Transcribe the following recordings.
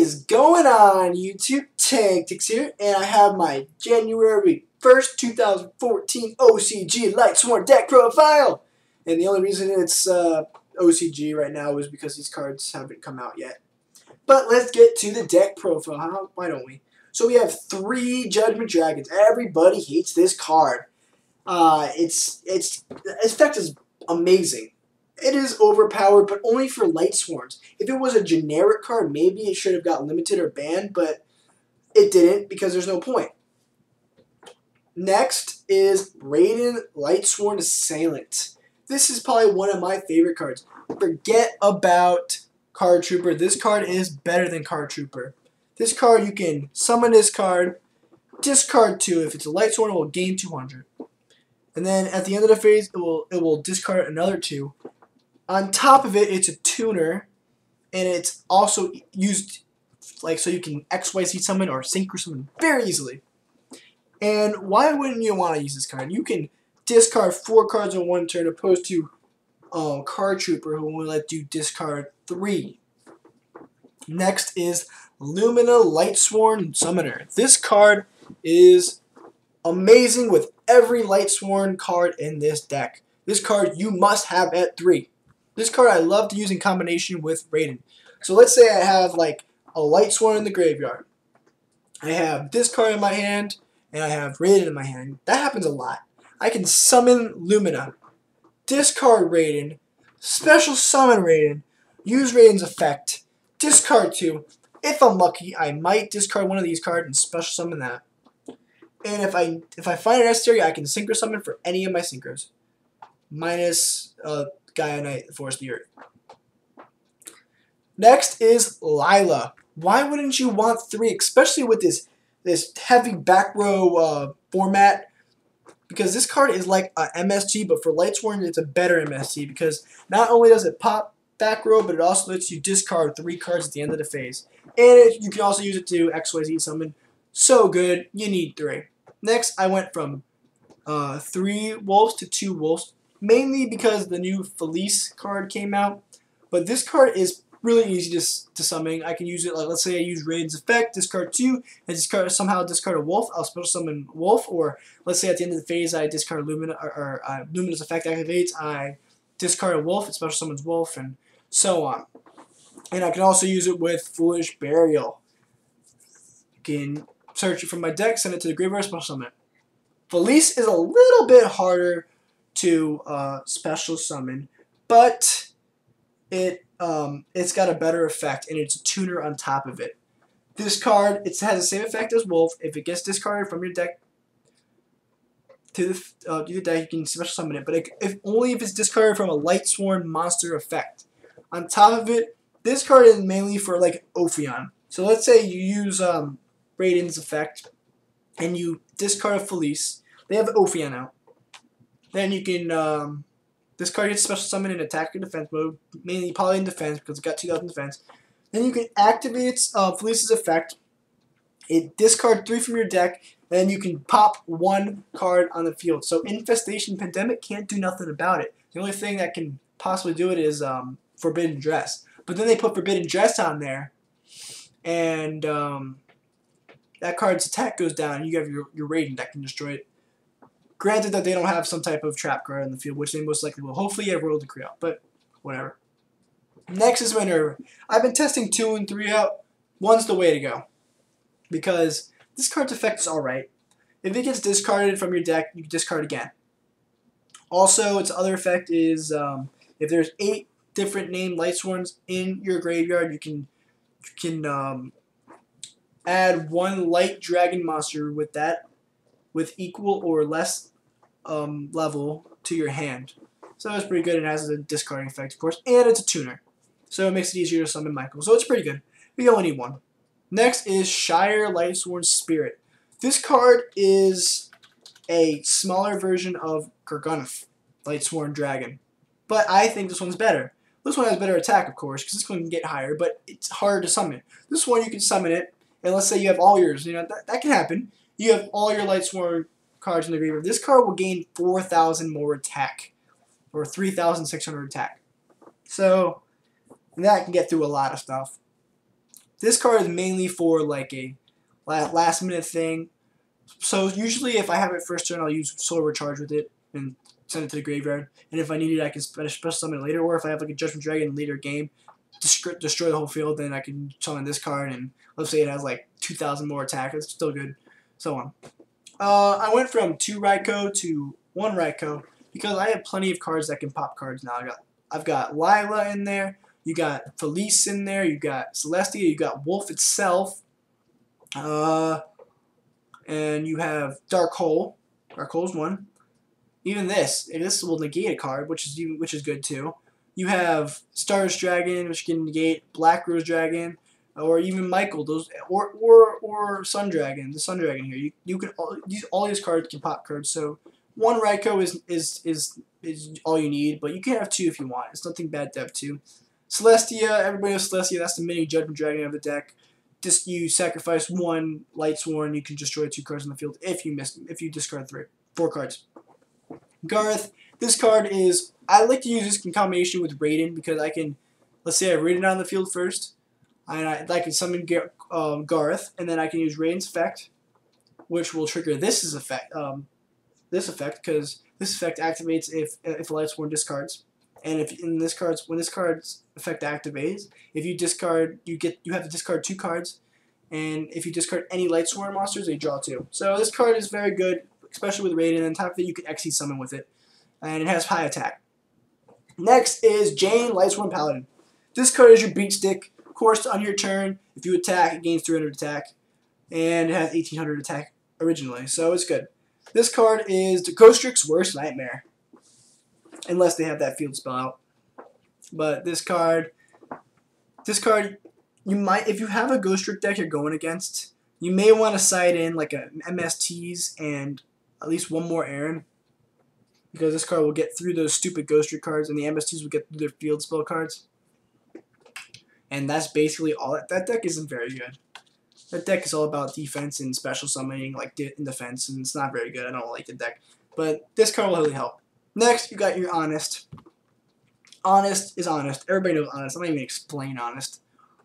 is going on, YouTube? Tactics here, and I have my January 1st, 2014 OCG Lightsworn deck profile. And the only reason it's OCG right now is because these cards haven't come out yet. But let's get to the deck profile. Why don't we? So we have 3 Judgment Dragons. Everybody hates this card. Its effect is amazing. It is overpowered, but only for Lightsworns. If it was a generic card, maybe it should have got limited or banned, but it didn't because there's no point. Next is Raiden Lightsworn Assailant. This is probably one of my favorite cards. Forget about Card Trooper. This card is better than Card Trooper. This card, you can summon this card, discard 2. If it's a Lightsworn, it will gain 200. And then at the end of the phase, it will discard another 2. On top of it, it's a tuner, and it's also used like so you can XYZ summon or synchro summon very easily. And why wouldn't you want to use this card? You can discard 4 cards in one turn, opposed to Card Trooper, who will let you discard 3. Next is Lumina Lightsworn Summoner. This card is amazing with every Lightsworn card in this deck. This card you must have at 3. This card I love to use in combination with Raiden. So let's say I have like a Lightsworn in the graveyard. I have this card in my hand, and I have Raiden in my hand. That happens a lot. I can summon Lumina, discard Raiden, special summon Raiden, use Raiden's effect, discard 2. If I'm lucky, I might discard one of these cards and special summon that. And if I find it necessary, I can synchro summon for any of my synchros, minus Gaia Knight, the Force of the Earth. Next is Lila. Why wouldn't you want 3, especially with this heavy back row format? Because this card is like a MST, but for Lightsworn, it's a better MST because not only does it pop back row, but it also lets you discard 3 cards at the end of the phase. And you can also use it to XYZ summon. So good, you need 3. Next, I went from 3 wolves to 2 wolves, mainly because the new Felice card came out. But this card is really easy to summon. I can use it, like let's say I use Raiden's effect, discard 2, and somehow discard a wolf. I'll special summon wolf, or let's say at the end of the phase I discard Lumina, or Lumina's effect activates, I discard a wolf, it special summons wolf, and so on. And I can also use it with Foolish Burial. You can search it from my deck, send it to the graveyard, special summon it. Felice is a little bit harder to special summon, but it's got a better effect, and it's a tuner on top of it. This card, it has the same effect as Wolf. If it gets discarded from your deck to the deck, you can special summon it, but only if it's discarded from a Lightsworn monster effect. On top of it, this card is mainly for like Ophion. So let's say you use Raiden's effect, and you discard a Felice. They have Ophion out. Then you can this card gets special summon in attack or defense mode, mainly probably in defense because it's got 2000 defense. Then you can activate Felice's effect. It discard 3 from your deck, and you can pop 1 card on the field. So Infestation Pandemic can't do nothing about it. The only thing that can possibly do it is Forbidden Dress. But then they put Forbidden Dress on there, and that card's attack goes down, and you have your Raiden that can destroy it. Granted that they don't have some type of trap card in the field, which they most likely will. Hopefully you have Royal Decree out, but whatever. Next is Minerva. I've been testing 2 and 3 out. 1's the way to go, because this card's effect is alright. If it gets discarded from your deck, you can discard again. Also, its other effect is if there's 8 different named Lightsworns in your graveyard, you can add 1 light dragon monster with that, with equal or less level to your hand. So it's pretty good. It has a discarding effect, of course, and it's a tuner. So it makes it easier to summon Michael. So it's pretty good. We only need 1. Next is Shire Lightsworn Spirit. This card is a smaller version of Gargunf, Lightsworn Dragon. But I think this one's better. This one has better attack, of course, because this one can get higher, but it's hard to summon. This one, you can summon it, and let's say you have all yours. You know, that can happen. You have all your Lightsworn cards in the graveyard. This card will gain 4,000 more attack, or 3,600 attack. So that can get through a lot of stuff. This card is mainly for like a last minute thing. So usually if I have it first turn, I'll use Solar Recharge with it and send it to the graveyard. And if I need it, I can special summon it later. Or if I have like a Judgment Dragon later game, destroy the whole field, then I can summon this card. And let's say it has like 2,000 more attack. It's still good. So on. I went from 2 Raikou to 1 Raikou because I have plenty of cards that can pop cards now. I've got Lila in there. You got Felice in there. You got Celestia. You got Wolf itself. And you have Dark Hole. Dark Hole's 1. Even this will negate a card, which is good too. You have Stardust Dragon, which can negate Black Rose Dragon, or even Michael. Those or Sun Dragon. The Sun Dragon here. You can all these cards can pop cards. So 1 Raikou is all you need, but you can have 2 if you want. It's nothing bad to have 2. Celestia, everybody knows Celestia. That's the mini Judgment Dragon of the deck. Just you sacrifice 1 Lightsworn, you can destroy 2 cards on the field if you discard 4 cards. Garth, this card is, I like to use this in combination with Raiden because I can, let's say I Raiden on the field first, and I can summon Garth, and then I can use Raiden's effect, which will trigger this effect because this effect activates if a Lightsworn discards. And when this card's effect activates, if you discard, you have to discard 2 cards, and if you discard any Lightsworn monsters, they draw 2. So this card is very good, especially with Raiden. And on top of it, you can Xyz summon with it, and it has high attack. Next is Jane Lightsworn Paladin. This card is your beat stick. Of course, on your turn, if you attack, it gains 300 attack, and it has 1,800 attack originally, so it's good. This card is the Ghost Trick's worst nightmare. Unless they have that field spell out. But this card, you might, if you have a Ghost Trick deck you're going against, you may want to side in like a MSTs and at least 1 more Aaron. Because this card will get through those stupid Ghost Trick cards, and the MSTs will get through their field spell cards. And that's basically all. That deck isn't very good. That deck is all about defense and special summoning, like in defense, and it's not very good. I don't like the deck. But this card will really help. Next, you got your Honest. Honest is Honest. Everybody knows Honest. I'm not even explain Honest.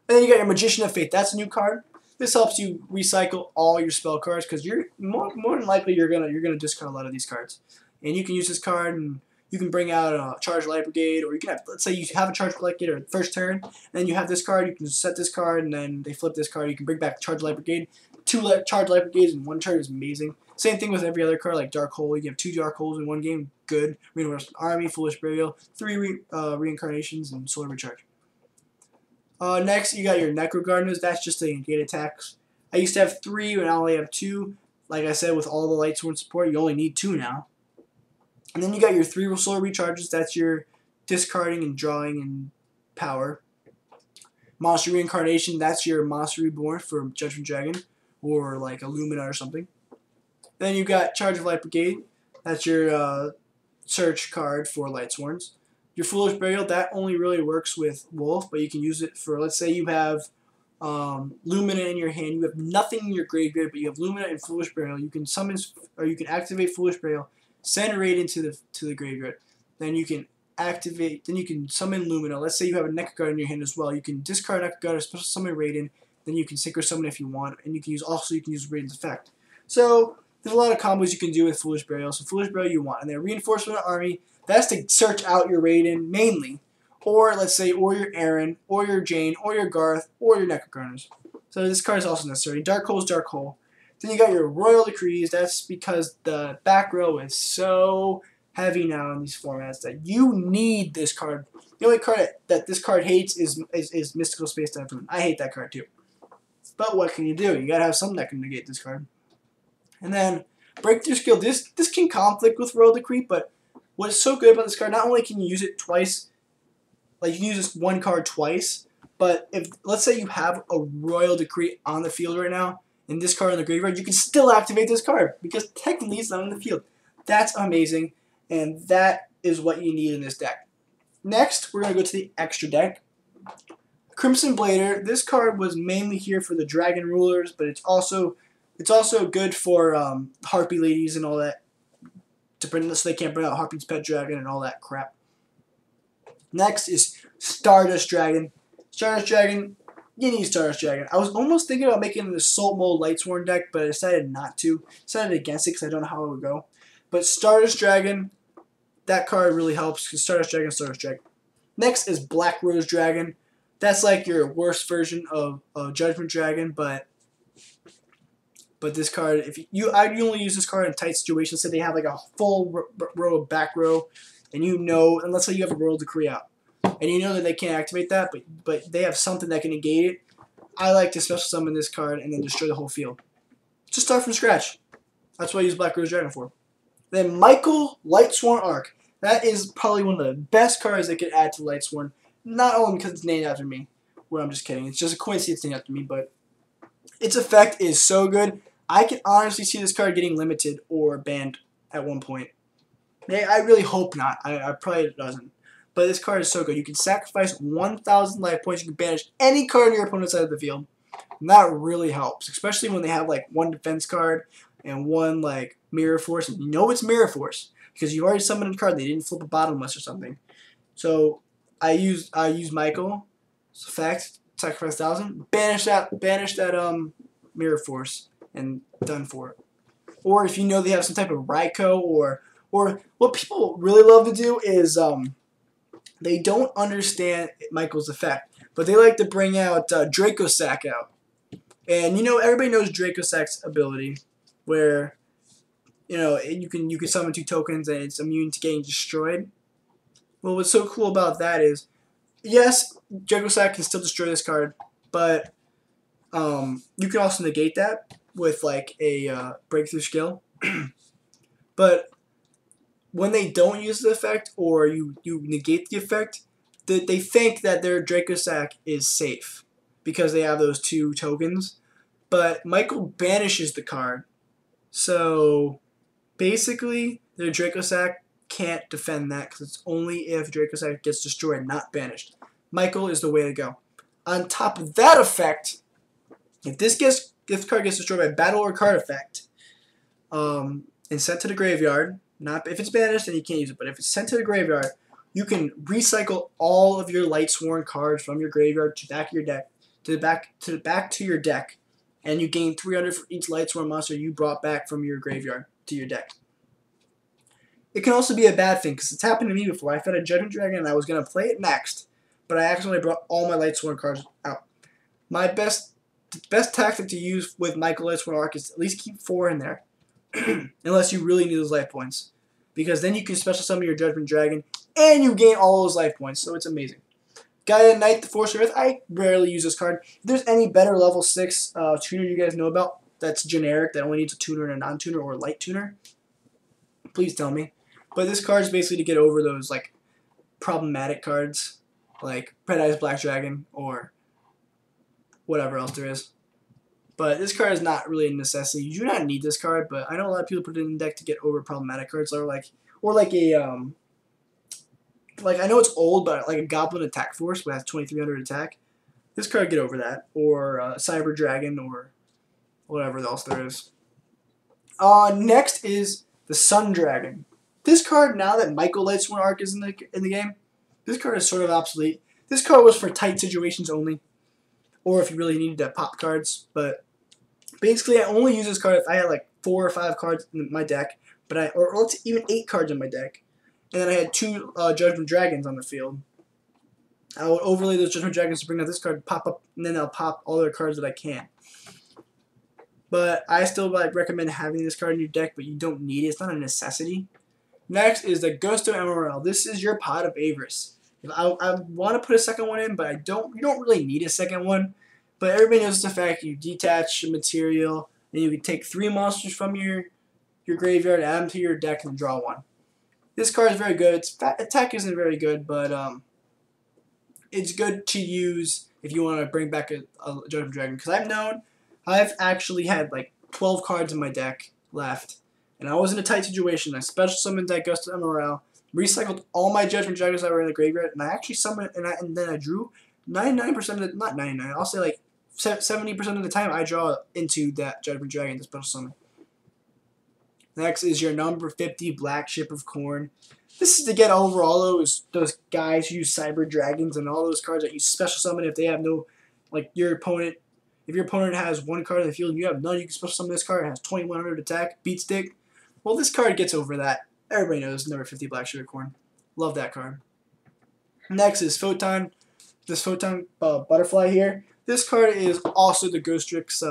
And then you got your Magician of Fate. That's a new card. This helps you recycle all your spell cards because you're more than likely you're gonna discard a lot of these cards. And you can use this card and you can bring out a Charged Light Brigade, or you can have, let's say you have a Charged Light Brigade or first turn, and then you have this card. You can set this card, and then they flip this card. You can bring back Charged Light Brigade. 2 Charged Light Brigades in 1 turn is amazing. Same thing with every other card, like Dark Hole. You have 2 Dark Holes in 1 game, good. Reinforced Army, Foolish Burial, 3 Reincarnations, and Solar Recharge. Next, you got your Necro Gardeners. That's just the negate attacks. I used to have 3, and I only have 2. Like I said, with all the Lightsworn support, you only need 2 now. And then you got your 3 Solar Recharges. That's your discarding and drawing and power. Monster Reincarnation. That's your Monster Reborn for Judgment Dragon, or like Illumina or something. Then you got Charge of Light Brigade. That's your search card for Lightsworns. Your Foolish Burial, that only really works with Wolf, but you can use it for, let's say you have Lumina in your hand. You have nothing in your graveyard, but you have Lumina and Foolish Burial. You can summon, or you can activate Foolish Burial, send Raiden to the graveyard. Then you can activate, then you can summon Lumina. Let's say you have a Necro Guard in your hand as well. You can discard Necro Guard, special summon Raiden. Then you can Synchro Summon if you want, and you can use Raiden's effect. So there's a lot of combos you can do with Foolish Burial. So Foolish Burial you want, and then Reinforcement Army. That's to search out your Raiden mainly, or let's say, or your Aaron, or your Jane, or your Garth, or your Necro Guarders. So this card is also necessary. Dark Hole's Dark Hole. Then you got your Royal Decrees. That's because the back row is so heavy now in these formats that you need this card. The only card that this card hates is Mystical Space Typhoon. I hate that card too. But what can you do? You gotta have something that can negate this card. And then Breakthrough Skill. This can conflict with Royal Decree, but what's so good about this card, not only can you use it twice, like you can use this 1 card twice, but if, let's say you have a Royal Decree on the field right now, and this card in the graveyard, you can still activate this card, because technically it's not on the field. That's amazing, and that is what you need in this deck. Next, we're going to go to the extra deck. Crimson Blader. This card was mainly here for the Dragon Rulers, but it's also good for Harpy Ladies and all that, to bring, so they can't bring out Harpy's Pet Dragon and all that crap. Next is Stardust Dragon. Stardust Dragon, you need Stardust Dragon. I was almost thinking about making an Assault Mode Lightsworn deck, but I decided not to. Decided against it because I don't know how it would go. But Stardust Dragon, that card really helps because Stardust Dragon, Stardust Dragon. Next is Black Rose Dragon. That's like your worst version of Judgment Dragon, but this card, if I only use this card in tight situations. So they have like a full row of back row, and and let's say you have a World Decree out, and you know that they can't activate that, but they have something that can negate it. I like to special summon this card and then destroy the whole field. Just start from scratch. That's what I use Black Rose Dragon for. Then Michael Lightsworn Arc. That is probably one of the best cards they could add to Lightsworn. Not only because it's named after me. Well, I'm just kidding. It's just a coincidence it's named after me, but its effect is so good. I can honestly see this card getting limited or banned at one point. I really hope not. I probably it doesn't. But this card is so good. You can sacrifice 1,000 life points. You can banish any card on your opponent's side of the field. And that really helps, especially when they have like one defense card and one like Mirror Force. And you know it's Mirror Force because you already summoned a card. They didn't flip a bottomless or something. So I use Michael's effect, sacrifice 1,000, banish that Mirror Force, and done for it. Or if you know they have some type of Raikou or what people really love to do is they don't understand Michael's effect, but they like to bring out Dracosack out. And you know everybody knows Dracosack's ability, where you can summon 2 tokens and it's immune to getting destroyed. Well, what's so cool about that is, yes, Dracosack can still destroy this card, but you can also negate that with like a breakthrough skill. But when they don't use the effect or you negate the effect, they think that their Dracosack is safe because they have those 2 tokens. But Michael banishes the card. So basically, their Dracosack can't defend that because it's only if Dracosack gets destroyed, not banished. Michael is the way to go. On top of that effect, if this card gets destroyed by battle or card effect, and sent to the graveyard, not if it's banished, then you can't use it. But if it's sent to the graveyard, you can recycle all of your Lightsworn cards from your graveyard to back of your deck, back to your deck, and you gain 300 for each Lightsworn monster you brought back from your graveyard to your deck. It can also be a bad thing because it's happened to me before. I fed a Judgment Dragon and I was gonna play it next, but I accidentally brought all my Lightsworn cards out. My best tactic to use with Michael Lightsworn Arc is at least keep 4 in there, unless you really need those life points, because then you can special summon your Judgment Dragon and you gain all those life points. So it's amazing. Gaia Knight, the Force of Earth. I rarely use this card. If there's any better level 6 tuner you guys know about that's generic that only needs a tuner and a non-tuner or a light tuner, please tell me. But this card is basically to get over those like problematic cards like Red Eyes Black Dragon or whatever else there is. But this card is not really a necessity. You do not need this card, but I know a lot of people put it in the deck to get over problematic cards, or like a like I know it's old, but like a Goblin Attack Force, but has 2,300 attack. This card get over that, or Cyber Dragon, or whatever else there is. Next is the Sun Dragon. This card, now that Michael Lightsworn Arc is in the game, this card is sort of obsolete. This card was for tight situations only, or if you really needed to pop cards. But basically, I only use this card if I had like 4 or 5 cards in my deck, or let's even 8 cards in my deck, and then I had 2 Judgment Dragons on the field. I would overlay those Judgment Dragons to bring out this card, pop up, and then I'll pop all their cards that I can. But I still recommend having this card in your deck, but you don't need it. It's not a necessity. Next is the Ghost of Emerald. This is your Pot of Avarice. I want to put a second one in, but you don't really need a second one. But everybody knows the fact you detach material, and you can take 3 monsters from your graveyard, add them to your deck, and draw 1. This card is very good. Its attack isn't very good, but it's good to use if you want to bring back a Judgment Dragon. Because I've actually had like 12 cards in my deck left, and I was in a tight situation. I special summoned that Ghost of Emerald, recycled all my Judgment Dragons that were in the graveyard, and I actually summoned, and then I drew 99% of the, not 99, I'll say like 70% of the time I draw into that Judgment Dragon to special summon. Next is your number 50 Black Ship of Corn. This is to get over all those guys who use Cyber Dragons and all those cards that you special summon if they have no Like your opponent, if your opponent has one card in the field and you have none, you can special summon this card. It has 2100 attack, beat stick. Well, this card gets over that. Everybody knows number 50 Black Sugar Corn. Love that card. Next is Photon. This Photon Butterfly here. This card is also the Ghost Trick's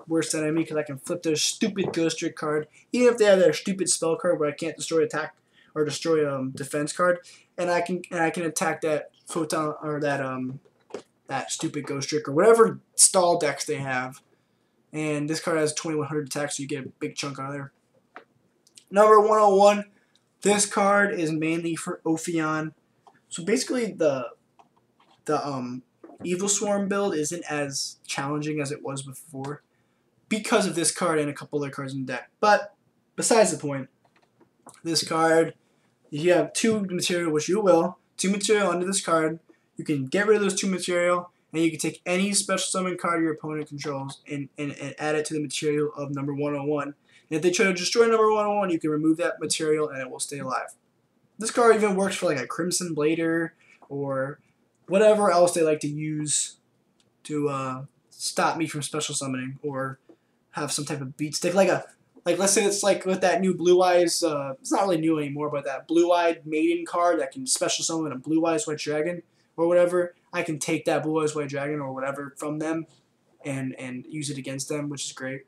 worst enemy because I can flip their stupid Ghost Trick card, even if they have their stupid spell card where I can't destroy attack or destroy defense card, and I can attack that Photon or that stupid Ghost Trick or whatever stall decks they have. And this card has 2100 attack, so you get a big chunk out of there. Number 101. This card is mainly for Ophion. So basically, the Evil Swarm build isn't as challenging as it was before because of this card and a couple other cards in the deck. But besides the point, this card, if you have 2 material, which you will, 2 material under this card, you can get rid of those 2 material, and you can take any special summon card your opponent controls and add it to the material of number 101. And if they try to destroy number 101, you can remove that material and it will stay alive. This card even works for like a Crimson Blader or whatever else they like to use to stop me from special summoning or have some type of beat stick. Like let's say it's like with that new Blue Eyes, it's not really new anymore, but that Blue Eyed Maiden card that can special summon a Blue Eyes White Dragon or whatever. I can take that Blue Eyes White Dragon or whatever from them and use it against them, which is great.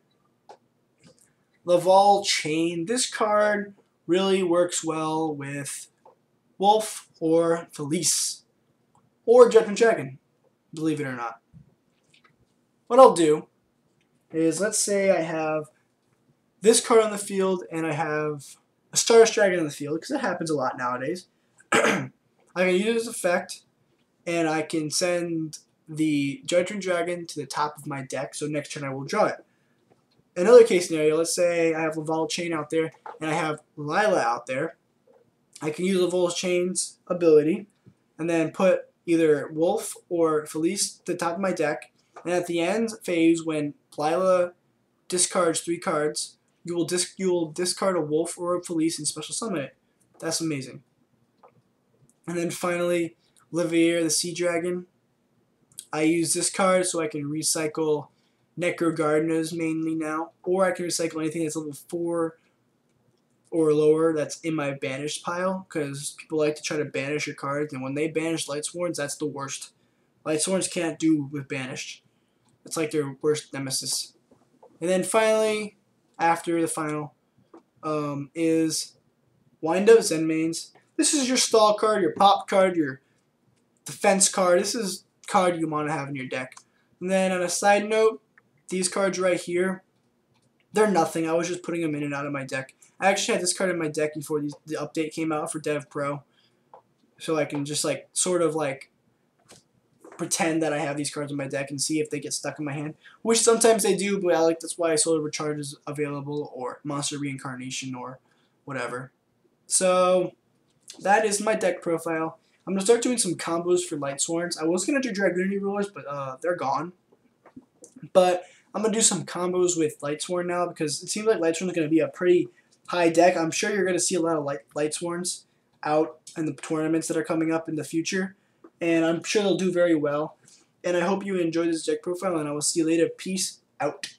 Laval Chain. This card really works well with Wolf or Felice or Judgment Dragon, believe it or not. What I'll do is, let's say I have this card on the field and I have a Stardust Dragon on the field, because it happens a lot nowadays. I can use this effect and I can send the Judgment Dragon to the top of my deck, so next turn I will draw it. Another case scenario, let's say I have Laval Chain out there and I have Lila out there. I can use Laval Chain's ability and then put either Wolf or Felice to the top of my deck. And at the end phase, when Lila discards 3 cards, you will discard a Wolf or a Felice and special summon it. That's amazing. And then finally, Livier, the Sea Dragon. I use this card so I can recycle Necro Gardenas mainly now, or I can recycle anything that's level 4 or lower that's in my banished pile, because people like to try to banish your cards, and when they banish Lightsworns, that's the worst. Lightsworns can't do with banished. It's like their worst nemesis. And then finally, after the final, is Wind Up Zenmaines. This is your stall card, your pop card, your defense card. This is a card you want to have in your deck. And then on a side note, these cards right here, they're nothing. I was just putting them in and out of my deck. I actually had this card in my deck before the update came out for Dev Pro. So I can just like sort of like pretend that I have these cards in my deck and see if they get stuck in my hand. Which sometimes they do, but that's why Solar Recharge is available, or Monster Reincarnation, or whatever. So that is my deck profile. I'm going to start doing some combos for Lightsworns. I was going to do Dragoonity Rulers, but they're gone. But I'm going to do some combos with Lightsworn now, because it seems like Lightsworn is going to be a pretty high deck. I'm sure you're going to see a lot of Lightsworns out in the tournaments that are coming up in the future. And I'm sure they'll do very well. And I hope you enjoyed this deck profile, and I will see you later. Peace out.